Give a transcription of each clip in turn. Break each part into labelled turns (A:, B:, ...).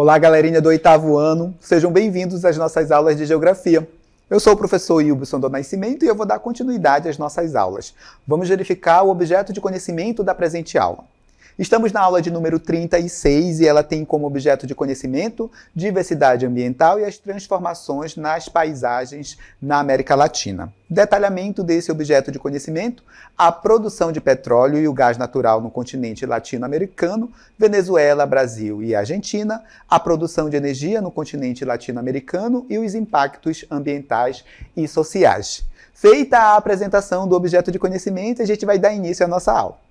A: Olá, galerinha do 8º ano, sejam bem-vindos às nossas aulas de Geografia. Eu sou o professor Ilbson do Nascimento e eu vou dar continuidade às nossas aulas. Vamos verificar o objeto de conhecimento da presente aula. Estamos na aula de número 36 e ela tem como objeto de conhecimento diversidade ambiental e as transformações nas paisagens na América Latina. Detalhamento desse objeto de conhecimento: a produção de petróleo e o gás natural no continente latino-americano, Venezuela, Brasil e Argentina, a produção de energia no continente latino-americano e os impactos ambientais e sociais. Feita a apresentação do objeto de conhecimento, a gente vai dar início à nossa aula.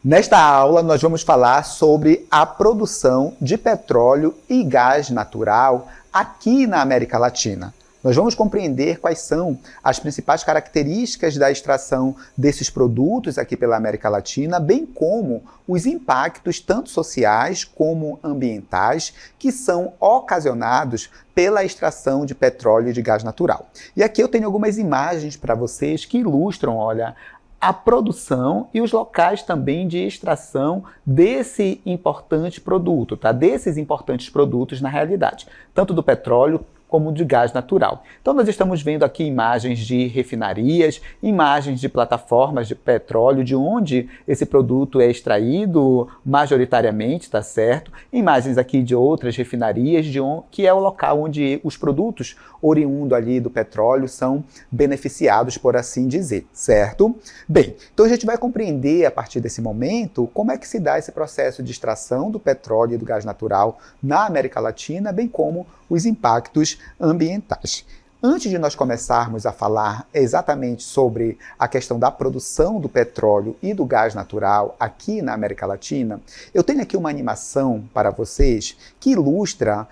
A: Nesta aula, nós vamos falar sobre a produção de petróleo e gás natural aqui na América Latina. Nós vamos compreender quais são as principais características da extração desses produtos aqui pela América Latina, bem como os impactos tanto sociais como ambientais que são ocasionados pela extração de petróleo e de gás natural. E aqui eu tenho algumas imagens para vocês que ilustram, olha, a produção e os locais também de extração desse importante produto, tá? Desses importantes produtos na realidade, tanto do petróleo como de gás natural. Então nós estamos vendo aqui imagens de refinarias, imagens de plataformas de petróleo, de onde esse produto é extraído majoritariamente, tá certo? Imagens aqui de outras refinarias, que é o local onde os produtos oriundos ali do petróleo são beneficiados, por assim dizer, certo? Bem, então a gente vai compreender a partir desse momento como é que se dá esse processo de extração do petróleo e do gás natural na América Latina, bem como os impactos ambientais. Antes de nós começarmos a falar exatamente sobre a questão da produção do petróleo e do gás natural aqui na América Latina, eu tenho aqui uma animação para vocês que ilustra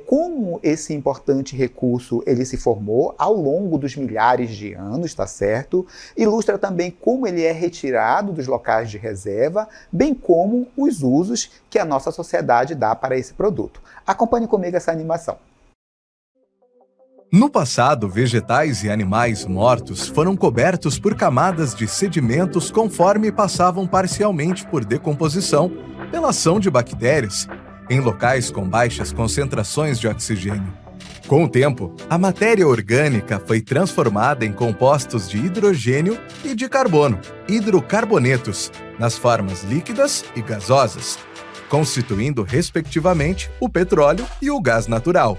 A: como esse importante recurso ele se formou ao longo dos milhares de anos, tá certo? Ilustra também como ele é retirado dos locais de reserva, bem como os usos que a nossa sociedade dá para esse produto. Acompanhe comigo essa animação.
B: No passado, vegetais e animais mortos foram cobertos por camadas de sedimentos conforme passavam parcialmente por decomposição pela ação de bactérias em locais com baixas concentrações de oxigênio. Com o tempo, a matéria orgânica foi transformada em compostos de hidrogênio e de carbono, hidrocarbonetos, nas formas líquidas e gasosas, constituindo, respectivamente, o petróleo e o gás natural.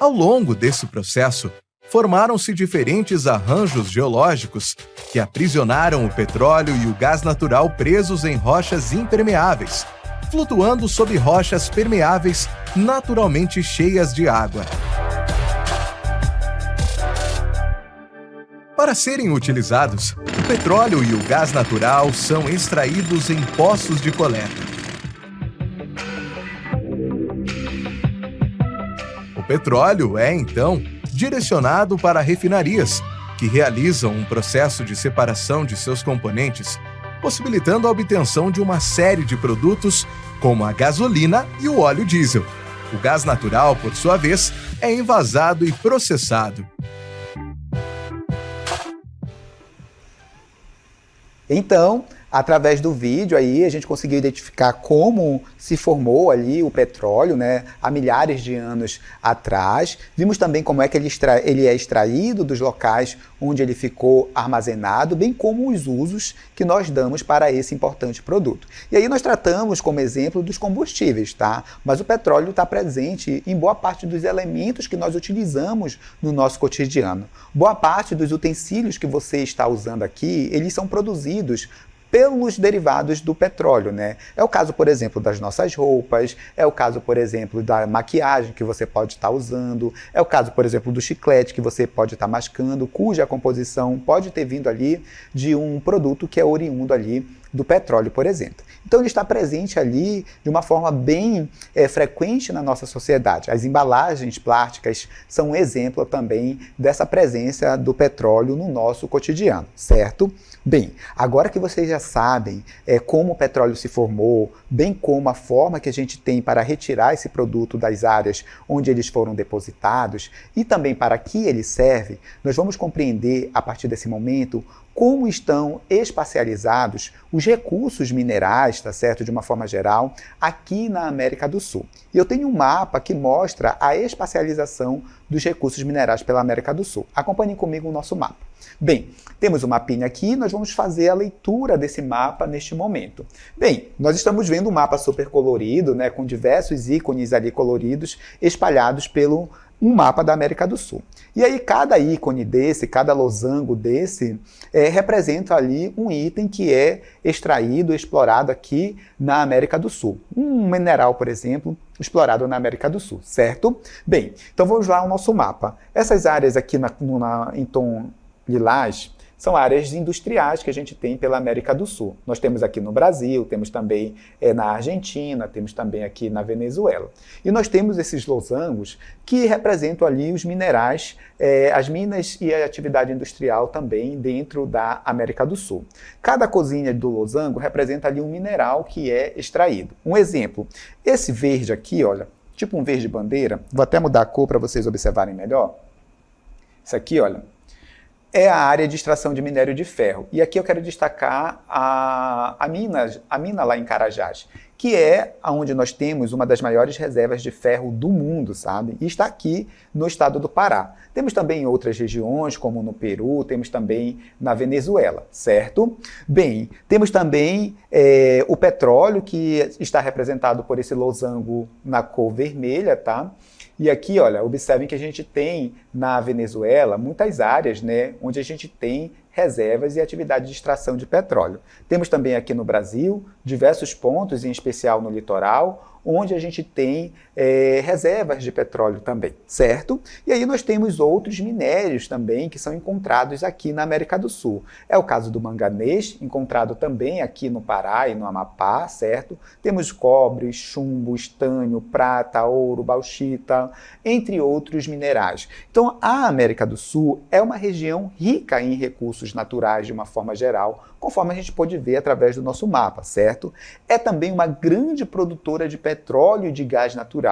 B: Ao longo desse processo, formaram-se diferentes arranjos geológicos que aprisionaram o petróleo e o gás natural presos em rochas impermeáveis, flutuando sob rochas permeáveis naturalmente cheias de água. Para serem utilizados, o petróleo e o gás natural são extraídos em poços de coleta. O petróleo é, então, direcionado para refinarias, que realizam um processo de separação de seus componentes, possibilitando a obtenção de uma série de produtos, como a gasolina e o óleo diesel. O gás natural, por sua vez, é envasado e processado.
A: Então, através do vídeo aí, a gente conseguiu identificar como se formou ali o petróleo, né, há milhares de anos atrás. Vimos também como é que ele é extraído dos locais onde ele ficou armazenado, bem como os usos que nós damos para esse importante produto. E aí nós tratamos como exemplo dos combustíveis, tá? Mas o petróleo está presente em boa parte dos elementos que nós utilizamos no nosso cotidiano. Boa parte dos utensílios que você está usando aqui, eles são produzidos pelos derivados do petróleo, né? É o caso, por exemplo, das nossas roupas, é o caso, por exemplo, da maquiagem que você pode estar usando, é o caso, por exemplo, do chiclete que você pode estar mascando, cuja composição pode ter vindo ali de um produto que é oriundo ali do petróleo, por exemplo. Então ele está presente ali de uma forma bem frequente na nossa sociedade. As embalagens plásticas são um exemplo também dessa presença do petróleo no nosso cotidiano, certo? Bem, agora que vocês já sabem como o petróleo se formou, bem como a forma que a gente tem para retirar esse produto das áreas onde eles foram depositados e também para que ele serve, nós vamos compreender a partir desse momento como estão espacializados os recursos minerais, tá certo? De uma forma geral, aqui na América do Sul. E eu tenho um mapa que mostra a espacialização dos recursos minerais pela América do Sul. Acompanhem comigo o nosso mapa. Bem, temos um mapinha aqui, nós vamos fazer a leitura desse mapa neste momento. Bem, nós estamos vendo um mapa super colorido, né, com diversos ícones ali coloridos espalhados pelo um mapa da América do Sul. E aí cada ícone desse, cada losango desse, representa ali um item que é extraído, explorado aqui na América do Sul. Um mineral, por exemplo, explorado na América do Sul, certo? Bem, então vamos lá ao nosso mapa. Essas áreas aqui em tom lilás são áreas industriais que a gente tem pela América do Sul. Nós temos aqui no Brasil, temos também na Argentina, temos também aqui na Venezuela. E nós temos esses losangos que representam ali os minerais, as minas e a atividade industrial também dentro da América do Sul. Cada cozinha do losango representa ali um mineral que é extraído. Um exemplo, esse verde aqui, olha, tipo um verde bandeira, vou até mudar a cor para vocês observarem melhor. Isso aqui, olha, é a área de extração de minério de ferro. E aqui eu quero destacar a mina lá em Carajás, que é onde nós temos uma das maiores reservas de ferro do mundo, sabe? E está aqui no estado do Pará. Temos também em outras regiões, como no Peru, temos também na Venezuela, certo? Bem, temos também o petróleo, que está representado por esse losango na cor vermelha, tá? E aqui, olha, observem que a gente tem na Venezuela muitas áreas, né, onde a gente tem reservas e atividade de extração de petróleo. Temos também aqui no Brasil diversos pontos, em especial no litoral, onde a gente tem reservas de petróleo também, certo? E aí nós temos outros minérios também que são encontrados aqui na América do Sul. É o caso do manganês, encontrado também aqui no Pará e no Amapá, certo? Temos cobre, chumbo, estânio, prata, ouro, bauxita, entre outros minerais. Então, a América do Sul é uma região rica em recursos naturais de uma forma geral, conforme a gente pode ver através do nosso mapa, certo? É também uma grande produtora de petróleo e de gás natural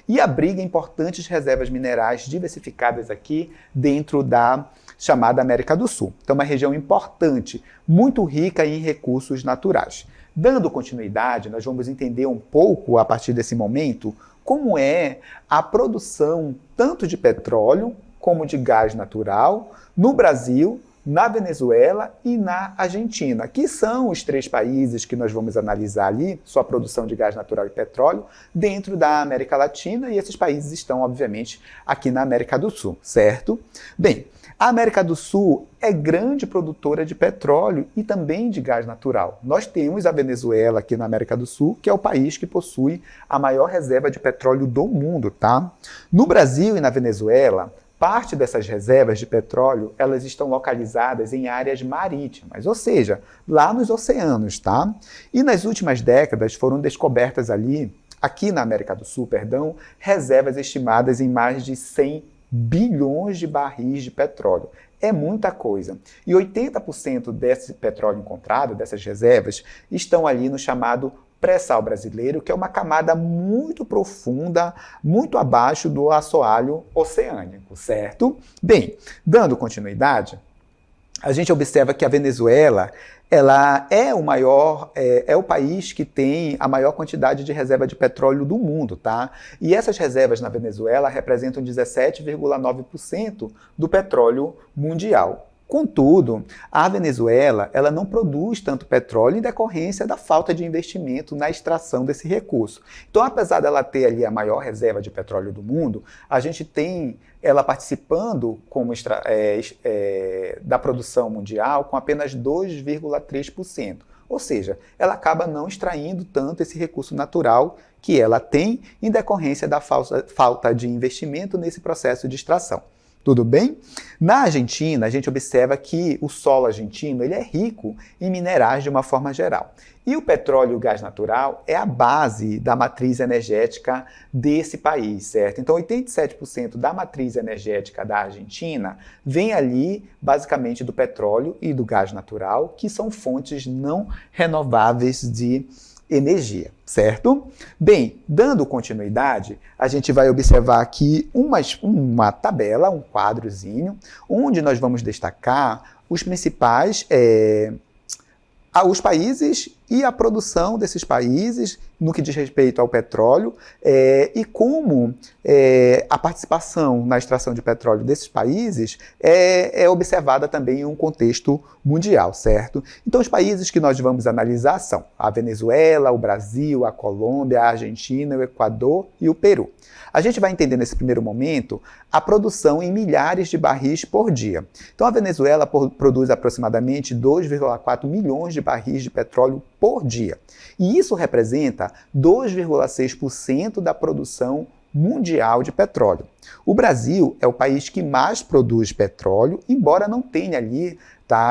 A: e abriga importantes reservas minerais diversificadas aqui dentro da chamada América do Sul. Então, uma região importante, muito rica em recursos naturais. Dando continuidade, nós vamos entender um pouco, a partir desse momento, como é a produção tanto de petróleo como de gás natural no Brasil, na Venezuela e na Argentina, que são os três países que nós vamos analisar ali, sua produção de gás natural e petróleo, dentro da América Latina, e esses países estão, obviamente, aqui na América do Sul, certo? Bem, a América do Sul é grande produtora de petróleo e também de gás natural. Nós temos a Venezuela aqui na América do Sul, que é o país que possui a maior reserva de petróleo do mundo, tá? No Brasil e na Venezuela, parte dessas reservas de petróleo, elas estão localizadas em áreas marítimas, ou seja, lá nos oceanos, tá? E nas últimas décadas foram descobertas ali, aqui na América do Sul, reservas estimadas em mais de 100 bilhões de barris de petróleo. É muita coisa. E 80% desse petróleo encontrado, dessas reservas, estão ali no chamado pré-sal brasileiro, que é uma camada muito profunda, muito abaixo do assoalho oceânico, certo? Bem, dando continuidade, a gente observa que a Venezuela ela é o país que tem a maior quantidade de reserva de petróleo do mundo, tá? E essas reservas na Venezuela representam 17,9% do petróleo mundial. Contudo, a Venezuela ela não produz tanto petróleo em decorrência da falta de investimento na extração desse recurso. Então, apesar dela ter ali a maior reserva de petróleo do mundo, a gente tem ela participando da produção mundial com apenas 2,3%. Ou seja, ela acaba não extraindo tanto esse recurso natural que ela tem em decorrência da falta de investimento nesse processo de extração. Tudo bem? Na Argentina, a gente observa que o solo argentino ele é rico em minerais de uma forma geral. E o petróleo e o gás natural é a base da matriz energética desse país, certo? Então, 87% da matriz energética da Argentina vem ali, basicamente, do petróleo e do gás natural, que são fontes não renováveis de energia, certo? Bem, dando continuidade, a gente vai observar aqui uma tabela, um quadrozinho, onde nós vamos destacar os principais os países e a produção desses países no que diz respeito ao petróleo e como a participação na extração de petróleo desses países é observada também em um contexto mundial, certo? Então, os países que nós vamos analisar são a Venezuela, o Brasil, a Colômbia, a Argentina, o Equador e o Peru. A gente vai entender nesse primeiro momento a produção em milhares de barris por dia. Então, a Venezuela produz aproximadamente 2,4 milhões de barris de petróleo por dia. E isso representa 2,6% da produção mundial de petróleo. O Brasil é o país que mais produz petróleo, embora não tenha ali,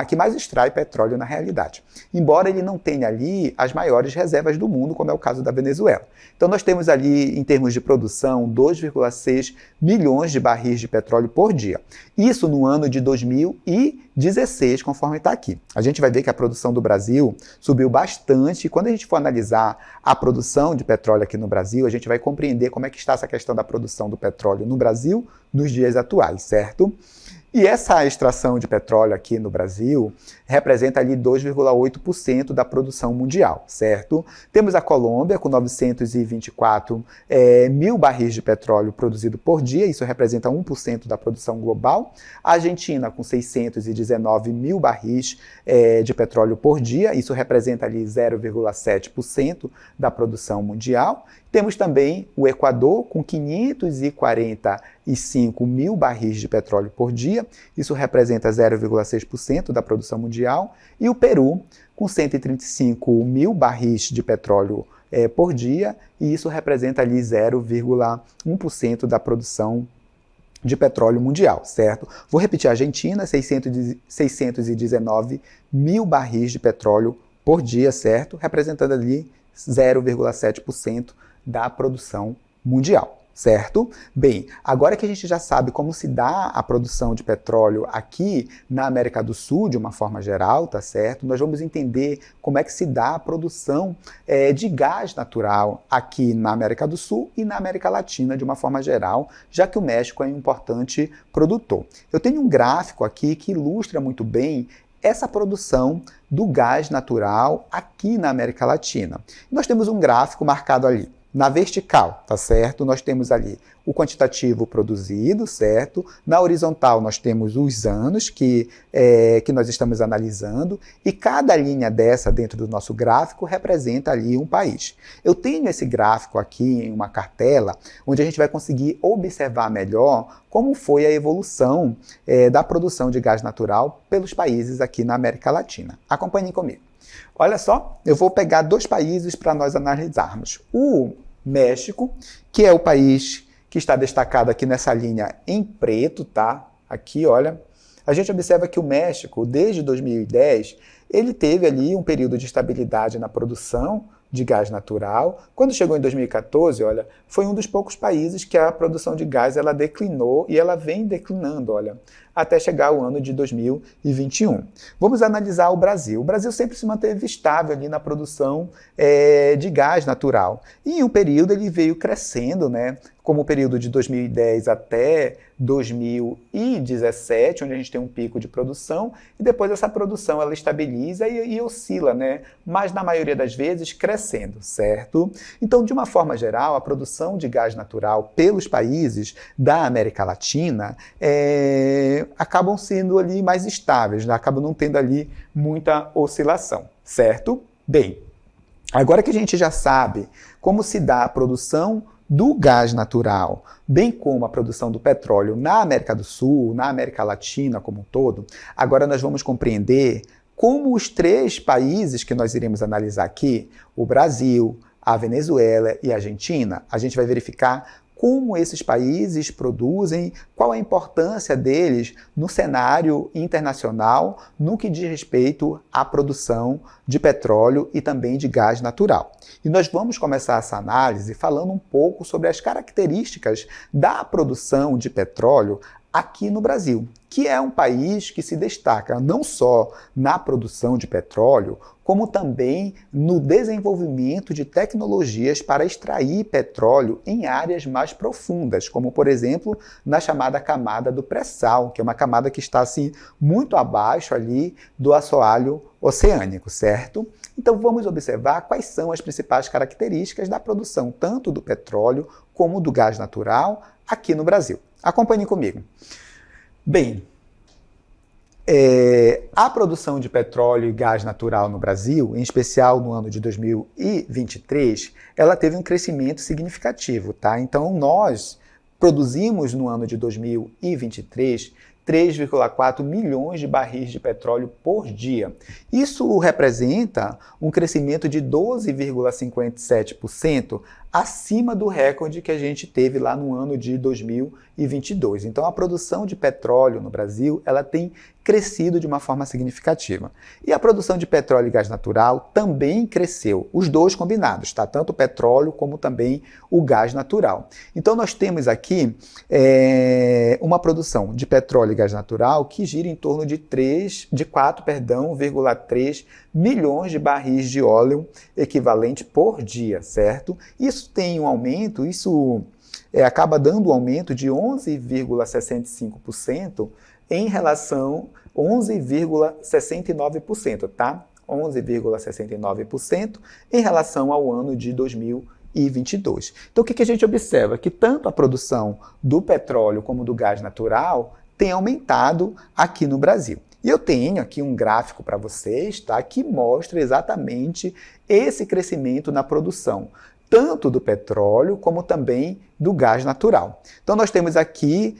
A: que mais extrai petróleo na realidade. Embora ele não tenha ali as maiores reservas do mundo, como é o caso da Venezuela. Então nós temos ali, em termos de produção, 2,6 milhões de barris de petróleo por dia. Isso no ano de 2016, conforme está aqui. A gente vai ver que a produção do Brasil subiu bastante, e quando a gente for analisar a produção de petróleo aqui no Brasil, a gente vai compreender como é que está essa questão da produção do petróleo no Brasil nos dias atuais, certo? E essa extração de petróleo aqui no Brasil representa ali 2,8% da produção mundial, certo? Temos a Colômbia com 924 mil barris de petróleo produzido por dia, isso representa 1% da produção global. A Argentina com 619 mil barris de petróleo por dia, isso representa ali 0,7% da produção mundial. Temos também o Equador com 545 mil barris de petróleo por dia, isso representa 0,6% da produção mundial, e o Peru com 135 mil barris de petróleo por dia, e isso representa ali 0,1% da produção de petróleo mundial, certo? Vou repetir, a Argentina, 619 mil barris de petróleo por dia, certo? Representando ali 0,7% da produção mundial, certo? Bem, agora que a gente já sabe como se dá a produção de petróleo aqui na América do Sul, de uma forma geral, tá certo? Nós vamos entender como é que se dá a produção de gás natural aqui na América do Sul e na América Latina, de uma forma geral, já que o México é um importante produtor. Eu tenho um gráfico aqui que ilustra muito bem essa produção do gás natural aqui na América Latina. Nós temos um gráfico marcado ali. Na vertical, tá certo? Nós temos ali o quantitativo produzido, certo? Na horizontal nós temos os anos que nós estamos analisando, e cada linha dessa dentro do nosso gráfico representa ali um país. Eu tenho esse gráfico aqui em uma cartela, onde a gente vai conseguir observar melhor como foi a evolução da produção de gás natural pelos países aqui na América Latina. Acompanhem comigo. Olha só, eu vou pegar dois países para nós analisarmos. O México, que é o país que está destacado aqui nessa linha em preto, tá? Aqui, olha. A gente observa que o México, desde 2010, ele teve ali um período de estabilidade na produção de gás natural. Quando chegou em 2014, olha, foi um dos poucos países que a produção de gás ela declinou, e ela vem declinando, olha, até chegar ao ano de 2021. Vamos analisar o Brasil. O Brasil sempre se manteve estável ali na produção de gás natural. E em um período ele veio crescendo, né? Como o período de 2010 até 2017, onde a gente tem um pico de produção, e depois essa produção ela estabiliza e oscila, né? Mas na maioria das vezes crescendo, certo? Então, de uma forma geral, a produção de gás natural pelos países da América Latina acabam sendo ali mais estáveis, né? Acabam não tendo ali muita oscilação, certo? Bem, agora que a gente já sabe como se dá a produção do gás natural, bem como a produção do petróleo na América do Sul, na América Latina como um todo, agora nós vamos compreender como os três países que nós iremos analisar aqui, o Brasil, a Venezuela e a Argentina, a gente vai verificar como esses países produzem, qual a importância deles no cenário internacional no que diz respeito à produção de petróleo e também de gás natural. E nós vamos começar essa análise falando um pouco sobre as características da produção de petróleo aqui no Brasil, que é um país que se destaca não só na produção de petróleo, como também no desenvolvimento de tecnologias para extrair petróleo em áreas mais profundas, como, por exemplo, na chamada camada do pré-sal, que é uma camada que está assim, muito abaixo ali do assoalho oceânico, certo? Então vamos observar quais são as principais características da produção tanto do petróleo como do gás natural aqui no Brasil. Acompanhe comigo. Bem, a produção de petróleo e gás natural no Brasil, em especial no ano de 2023, ela teve um crescimento significativo, tá? Então, nós produzimos no ano de 2023 3,4 milhões de barris de petróleo por dia. Isso representa um crescimento de 12,57% acima do recorde que a gente teve lá no ano de 2022. Então, a produção de petróleo no Brasil, ela tem crescido de uma forma significativa. E a produção de petróleo e gás natural também cresceu, os dois combinados, tá? Tanto o petróleo como também o gás natural. Então, nós temos aqui uma produção de petróleo e gás natural que gira em torno de 4,3 milhões de barris de óleo equivalente por dia, certo? Isso tem um aumento, acaba dando um aumento de 11,65% em relação 11,69%, tá? 11,69% em relação ao ano de 2022. Então, o que a gente observa? Que tanto a produção do petróleo como do gás natural tem aumentado aqui no Brasil. E eu tenho aqui um gráfico para vocês, tá? Que mostra exatamente esse crescimento na produção, tanto do petróleo como também do gás natural. Então nós temos aqui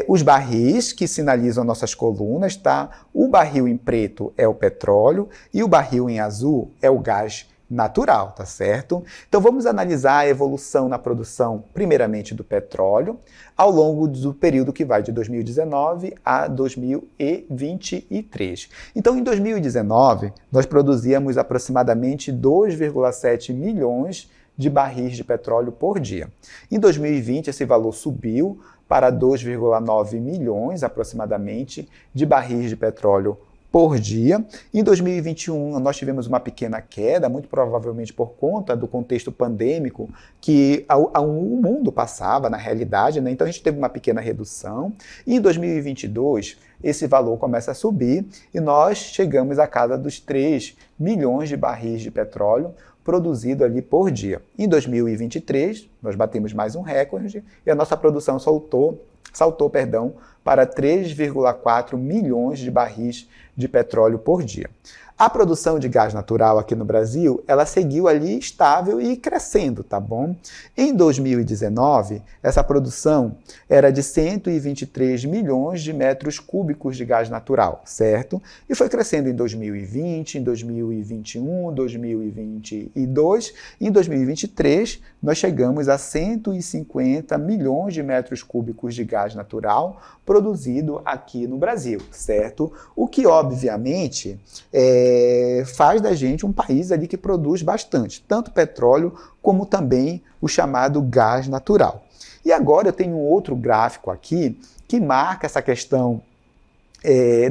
A: os barris que sinalizam nossas colunas, tá? O barril em preto é o petróleo e o barril em azul é o gás natural, tá certo? Então vamos analisar a evolução na produção, primeiramente do petróleo, ao longo do período que vai de 2019 a 2023. Então em 2019 nós produzíamos aproximadamente 2,7 milhões de barris de petróleo por dia. Em 2020, esse valor subiu para 2,9 milhões, aproximadamente, de barris de petróleo por dia. Em 2021, nós tivemos uma pequena queda, muito provavelmente por conta do contexto pandêmico que o mundo passava, na realidade, né? Então a gente teve uma pequena redução. E em 2022, esse valor começa a subir e nós chegamos à casa dos 3 milhões de barris de petróleo produzido ali por dia. Em 2023, nós batemos mais um recorde e a nossa produção saltou para 3,4 milhões de barris de petróleo por dia. A produção de gás natural aqui no Brasil, ela seguiu ali estável e crescendo, tá bom? Em 2019, essa produção era de 123 milhões de metros cúbicos de gás natural, certo? E foi crescendo em 2020, em 2021, 2022, e em 2023 nós chegamos a 150 milhões de metros cúbicos de gás natural produzido aqui no Brasil, certo? O que, obviamente, faz da gente um país ali que produz bastante, tanto petróleo como também o chamado gás natural. E agora eu tenho um outro gráfico aqui que marca essa questão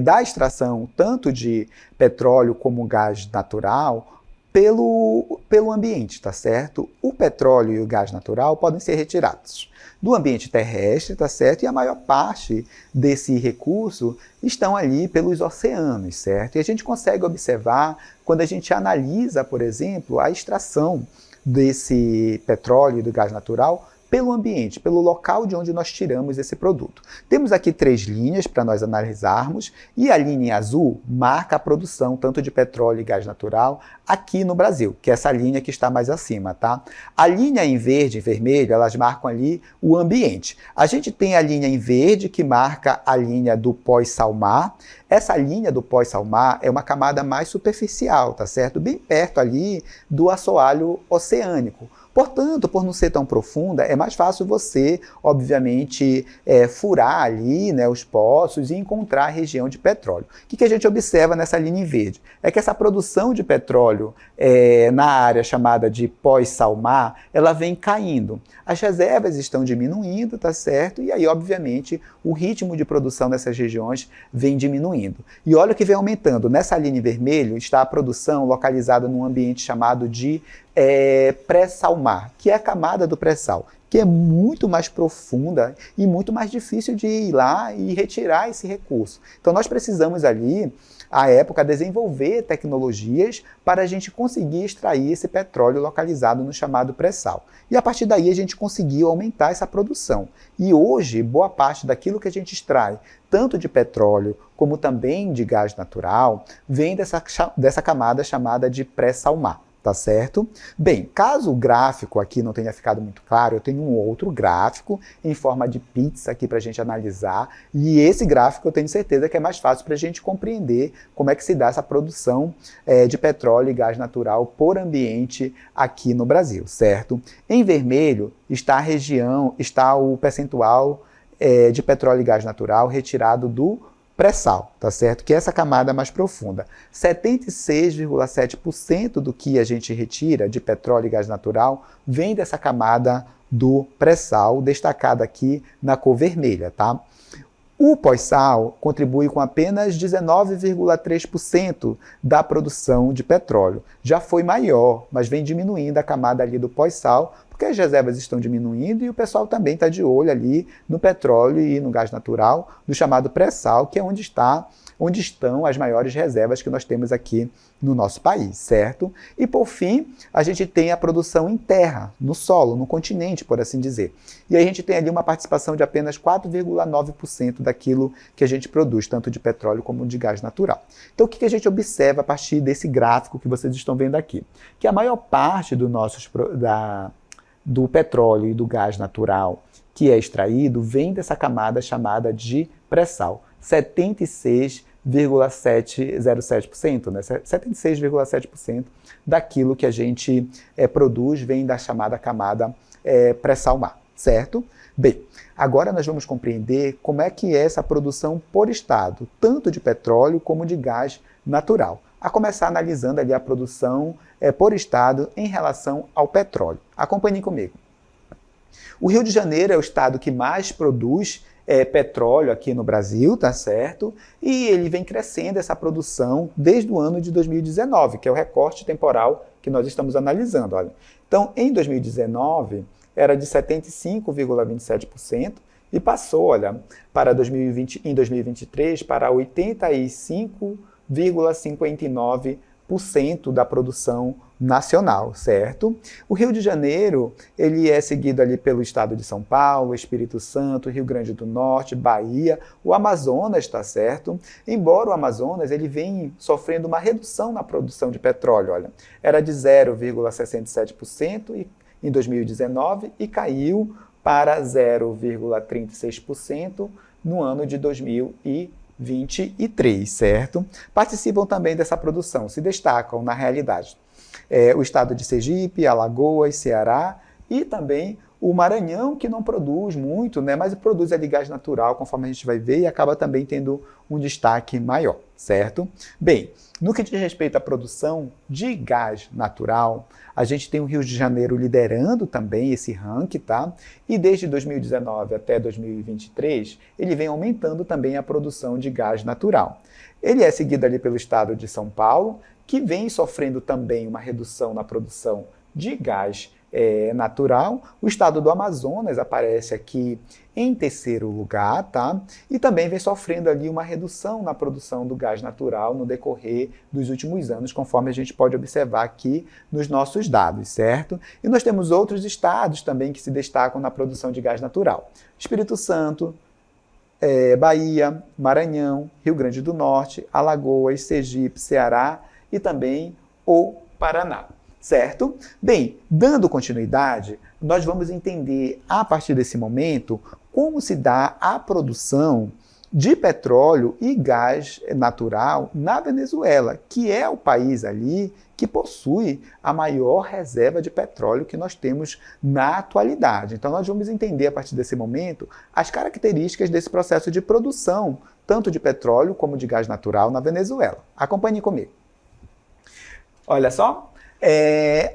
A: da extração tanto de petróleo como gás natural pelo ambiente, tá certo? O petróleo e o gás natural podem ser retirados do ambiente terrestre, tá certo? E a maior parte desse recurso estão ali pelos oceanos, certo? E a gente consegue observar, quando a gente analisa, por exemplo, a extração desse petróleo e do gás natural pelo ambiente, pelo local de onde nós tiramos esse produto. Temos aqui 3 linhas para nós analisarmos e a linha em azul marca a produção tanto de petróleo e gás natural aqui no Brasil, que é essa linha que está mais acima, tá? A linha em verde e vermelho, elas marcam ali o ambiente. A gente tem a linha em verde que marca a linha do pós-sal-mar. Essa linha do pós-sal-mar é uma camada mais superficial, tá certo? Bem perto ali do assoalho oceânico. Portanto, por não ser tão profunda, é mais fácil você, obviamente, furar ali, né, os poços e encontrar a região de petróleo. O que a gente observa nessa linha em verde? É que essa produção de petróleo na área chamada de pós-sal-mar, ela vem caindo. As reservas estão diminuindo, tá certo? E aí, obviamente, o ritmo de produção nessas regiões vem diminuindo. E olha o que vem aumentando. Nessa linha em vermelho está a produção localizada num ambiente chamado de pré-sal-mar, que é a camada do pré-sal, que é muito mais profunda e muito mais difícil de ir lá e retirar esse recurso. Então nós precisamos ali, à época, desenvolver tecnologias para a gente conseguir extrair esse petróleo localizado no chamado pré-sal. E a partir daí a gente conseguiu aumentar essa produção. E hoje, boa parte daquilo que a gente extrai, tanto de petróleo como também de gás natural, vem dessa camada chamada de pré-sal-mar. Tá certo? Bem, caso o gráfico aqui não tenha ficado muito claro, eu tenho um outro gráfico em forma de pizza aqui para a gente analisar, e esse gráfico eu tenho certeza que é mais fácil para a gente compreender como é que se dá essa produção de petróleo e gás natural por ambiente aqui no Brasil, certo? Em vermelho está a região, está o percentual de petróleo e gás natural retirado do pré-sal, tá certo? Que é essa camada mais profunda. 76,7% do que a gente retira de petróleo e gás natural vem dessa camada do pré-sal, destacada aqui na cor vermelha, tá? O pós-sal contribui com apenas 19,3% da produção de petróleo. Já foi maior, mas vem diminuindo a camada ali do pós-sal, porque as reservas estão diminuindo e o pessoal também está de olho ali no petróleo e no gás natural, do chamado pré-sal, que é onde estão as maiores reservas que nós temos aqui no nosso país, certo? E por fim, a gente tem a produção em terra, no solo, no continente, por assim dizer. E aí a gente tem ali uma participação de apenas 4,9% daquilo que a gente produz, tanto de petróleo como de gás natural. Então o que a gente observa a partir desse gráfico que vocês estão vendo aqui? Que a maior parte do petróleo e do gás natural que é extraído vem dessa camada chamada de pré-sal, 76,707%, né? 76,7% daquilo que a gente produz vem da chamada camada pré-sal-mar, certo? Bem, agora nós vamos compreender como é que é essa produção por estado, tanto de petróleo como de gás natural. A começar analisando ali a produção por estado em relação ao petróleo. Acompanhem comigo. O Rio de Janeiro é o estado que mais produz petróleo aqui no Brasil, tá certo? E ele vem crescendo essa produção desde o ano de 2019, que é o recorte temporal que nós estamos analisando. Olha. Então, em 2019, era de 75,27% e passou, olha, para 2020, em 2023 para 85,59% da produção nacional, certo? O Rio de Janeiro, ele é seguido ali pelo estado de São Paulo, Espírito Santo, Rio Grande do Norte, Bahia, o Amazonas, tá certo? Embora o Amazonas, ele vem sofrendo uma redução na produção de petróleo, olha, era de 0,67% em 2019 e caiu para 0,36% no ano de 2023, certo? Participam também dessa produção, se destacam na realidade o estado de Sergipe, Alagoas, Ceará e também o Maranhão, que não produz muito, né, mas produz ali gás natural, conforme a gente vai ver, e acaba também tendo um destaque maior, certo? Bem, no que diz respeito à produção de gás natural, a gente tem o Rio de Janeiro liderando também esse ranking, tá? E desde 2019 até 2023, ele vem aumentando também a produção de gás natural. Ele é seguido ali pelo estado de São Paulo, que vem sofrendo também uma redução na produção de gás natural. O estado do Amazonas aparece aqui em terceiro lugar, tá? E também vem sofrendo ali uma redução na produção do gás natural no decorrer dos últimos anos, conforme a gente pode observar aqui nos nossos dados, certo? E nós temos outros estados também que se destacam na produção de gás natural. Espírito Santo, Bahia, Maranhão, Rio Grande do Norte, Alagoas, Sergipe, Ceará e também o Paraná. Certo? Bem, dando continuidade, nós vamos entender a partir desse momento como se dá a produção de petróleo e gás natural na Venezuela, que é o país ali que possui a maior reserva de petróleo que nós temos na atualidade. Então nós vamos entender a partir desse momento as características desse processo de produção, tanto de petróleo como de gás natural na Venezuela. Acompanhe comigo. Olha só.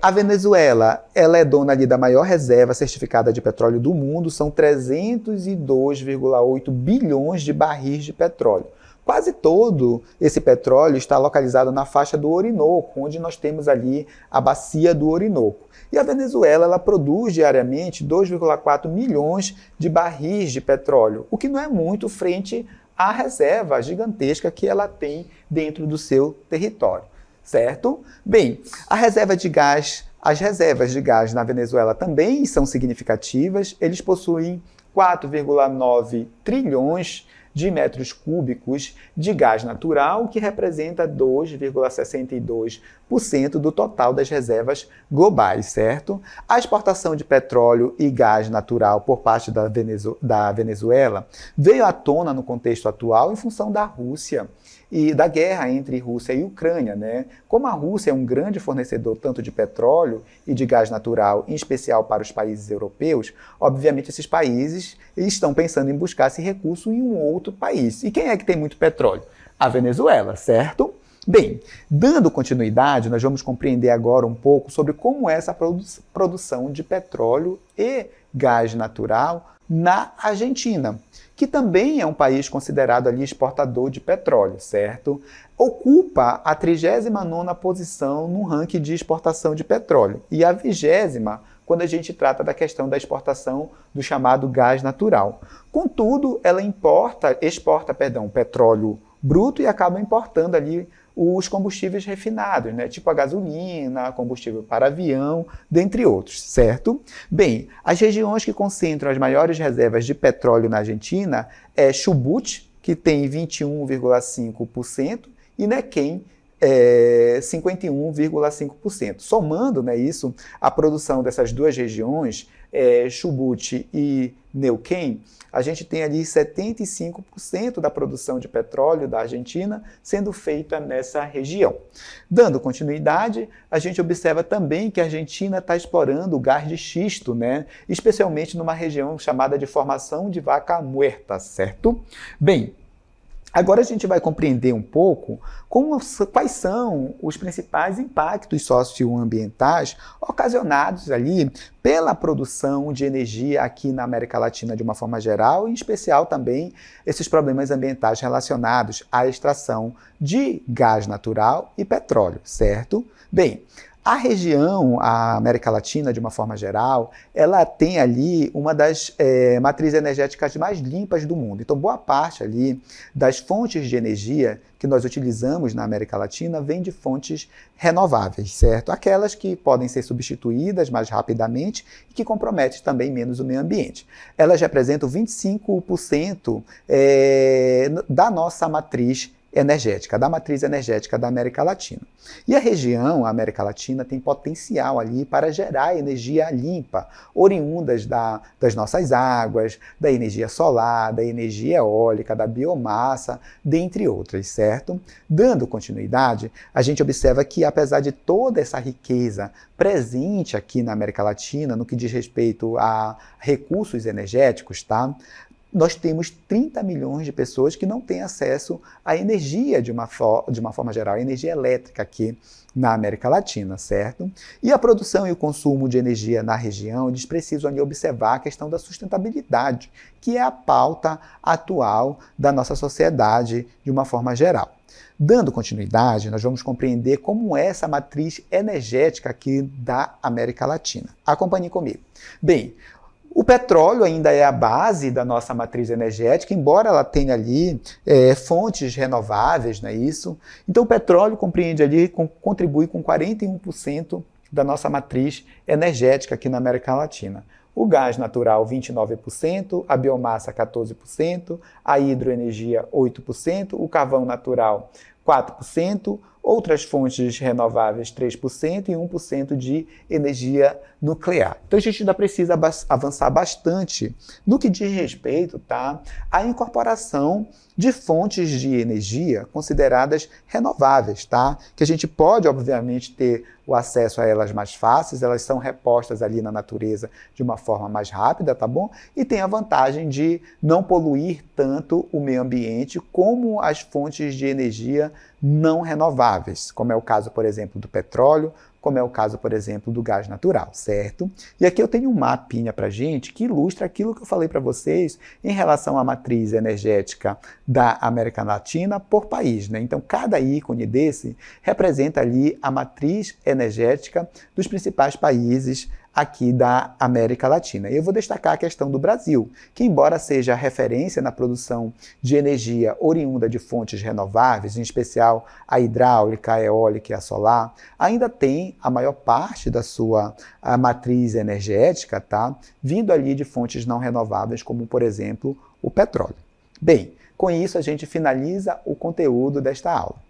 A: A Venezuela, ela é dona ali da maior reserva certificada de petróleo do mundo, são 302,8 bilhões de barris de petróleo. Quase todo esse petróleo está localizado na faixa do Orinoco, onde nós temos ali a bacia do Orinoco. E a Venezuela, ela produz diariamente 2,4 milhões de barris de petróleo, o que não é muito frente à reserva gigantesca que ela tem dentro do seu território. Certo? Bem, as reservas de gás na Venezuela também são significativas. Eles possuem 4,9 trilhões de metros cúbicos de gás natural, que representa 2,62% do total das reservas globais, certo? A exportação de petróleo e gás natural por parte da Venezuela veio à tona no contexto atual em função da Rússia e da guerra entre Rússia e Ucrânia, né? Como a Rússia é um grande fornecedor tanto de petróleo e de gás natural, em especial para os países europeus, obviamente esses países estão pensando em buscar esse recurso em um outro país. E quem é que tem muito petróleo? A Venezuela, certo? Bem, dando continuidade, nós vamos compreender agora um pouco sobre como é essa produção de petróleo e gás natural na Argentina, que também é um país considerado ali exportador de petróleo, certo? Ocupa a 39ª posição no ranking de exportação de petróleo e a 20ª quando a gente trata da questão da exportação do chamado gás natural. Contudo, ela exporta petróleo bruto e acaba importando ali os combustíveis refinados, né? Tipo a gasolina, combustível para avião, dentre outros, certo? Bem, as regiões que concentram as maiores reservas de petróleo na Argentina é Chubut, que tem 21,5%, e Neuquén, 51,5%. Somando, né, isso, a produção dessas duas regiões, Chubut e Neuquén, a gente tem ali 75% da produção de petróleo da Argentina sendo feita nessa região. Dando continuidade, a gente observa também que a Argentina está explorando o gás de xisto, né? Especialmente numa região chamada de Formação de Vaca Muerta, certo? Bem, agora a gente vai compreender um pouco quais são os principais impactos socioambientais ocasionados ali pela produção de energia aqui na América Latina de uma forma geral, e em especial também esses problemas ambientais relacionados à extração de gás natural e petróleo, certo? Bem, a região, a América Latina, de uma forma geral, ela tem ali uma das matrizes energéticas mais limpas do mundo. Então, boa parte ali das fontes de energia que nós utilizamos na América Latina vem de fontes renováveis, certo? Aquelas que podem ser substituídas mais rapidamente e que comprometem também menos o meio ambiente. Elas representam 25% da nossa matriz energética, da matriz energética da América Latina. E a região, a América Latina, tem potencial ali para gerar energia limpa, oriundas das nossas águas, da energia solar, da energia eólica, da biomassa, dentre outras, certo? Dando continuidade, a gente observa que, apesar de toda essa riqueza presente aqui na América Latina, no que diz respeito a recursos energéticos, tá? Nós temos 30 milhões de pessoas que não têm acesso à energia de uma forma geral, à energia elétrica aqui na América Latina, certo? E a produção e o consumo de energia na região, eles precisam ali observar a questão da sustentabilidade, que é a pauta atual da nossa sociedade de uma forma geral. Dando continuidade, nós vamos compreender como é essa matriz energética aqui da América Latina. Acompanhe comigo. Bem, o petróleo ainda é a base da nossa matriz energética, embora ela tenha ali fontes renováveis, não é isso? Então o petróleo compreende ali, contribui com 41% da nossa matriz energética aqui na América Latina. O gás natural 29%, a biomassa 14%, a hidroenergia 8%, o carvão natural 4%, outras fontes renováveis 3% e 1% de energia nuclear. Então a gente ainda precisa avançar bastante no que diz respeito, tá, à incorporação de fontes de energia consideradas renováveis, tá? Que a gente pode, obviamente, ter o acesso a elas mais fáceis, elas são repostas ali na natureza de uma forma mais rápida, tá bom? E tem a vantagem de não poluir tanto o meio ambiente como as fontes de energia não renováveis, como é o caso, por exemplo, do petróleo, como é o caso, por exemplo, do gás natural, certo? E aqui eu tenho um mapinha para gente que ilustra aquilo que eu falei para vocês em relação à matriz energética da América Latina por país, né? Então, cada ícone desse representa ali a matriz energética dos principais países aqui da América Latina. E eu vou destacar a questão do Brasil, que embora seja referência na produção de energia oriunda de fontes renováveis, em especial a hidráulica, a eólica e a solar, ainda tem a maior parte da sua matriz energética, tá, vindo ali de fontes não renováveis, como, por exemplo, o petróleo. Bem, com isso a gente finaliza o conteúdo desta aula.